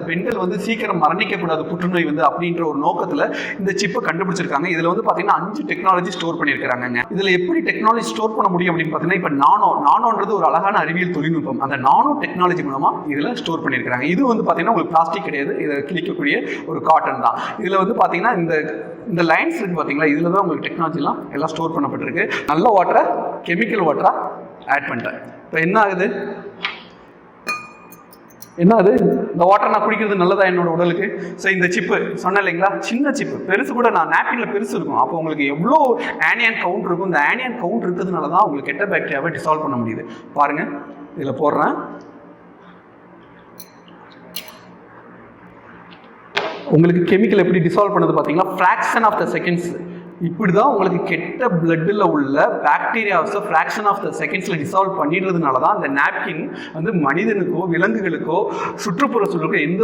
பெண்கள் வந்து சீக்கிரம் மரணிக்க கூடாது புற்றுநோய் வந்து அப்படின்ற ஒரு நோக்கத்துல இந்த சிப்பை கண்டுபிடிச்சிருக்காங்க. இதுல வந்து பாத்தீங்கன்னா 5 டெக்னாலஜி ஸ்டோர் பண்ணிருக்காங்க. இதுல எப்படி டெக்னாலஜி ஸ்டோர் பண்ண முடியும் அப்படின்னு பாத்தீங்கன்னா, இப்ப நானோன்றது ஒரு அழகான அறிவியல் தொழில்நுட்பம். அந்த நானோ டெக்னாலஜி மூலமா இதுல ஸ்டோர் பண்ணிருக்காங்க. இது வந்து பாத்தீங்கன்னா உங்களுக்கு பிளாஸ்டிக் கிடையாது, இதை கிழிக்கக்கூடிய ஒரு காட்டன் தான். இதுல வந்து பாத்தீங்கன்னா இந்த லைன்ஸ் இருக்கு பாத்தீங்களா, இதுல தான் உங்களுக்கு டெக்னாலஜி எல்லாம் ஸ்டோர் பண்ணப்பட்டிருக்கு. நல்ல வாட்டரை கெமிக்கல் வாட்டரா ஆட் பண்ணிட்டேன். இப்போ என்ன ஆகுது, இந்த வாட்டர் நான் குடிக்கிறது நல்லதா என்னோட உடலுக்கு? ஸோ இந்த சிப்பு சொன்னேன் இல்லைங்களா, சின்ன சிப்பு, பெருசு கூட நான் நாப்கின்ல பெருசு இருக்கும். அப்போ உங்களுக்கு எவ்வளோ ஆனியன் கவுண்ட் இருக்கும். இந்த ஆனியன் கவுண்ட் இருக்கிறதுனால தான் உங்களுக்கு கெட்ட பாக்டீரியாவை டிசால்வ் பண்ண முடியுது. பாருங்க, இதில் போடுறேன். உங்களுக்கு கெமிக்கல் எப்படி டிசால்வ் பண்ணது பார்த்தீங்கன்னா, ஃப்ராக்ஷன் ஆஃப் த செகண்ட்ஸ். இப்படி தான் உங்களுக்கு கெட்ட பிளட்டில் உள்ள பாக்டீரியாஸை ஃப்ராக்ஷன் ஆஃப் த செகண்ட்ஸில் டிசால்வ் பண்ணிடுறதுனால தான் அந்த நாப்கின் வந்து மனிதனுக்கோ விலங்குகளுக்கோ சுற்றுப்புற சூழலுக்கோ எந்த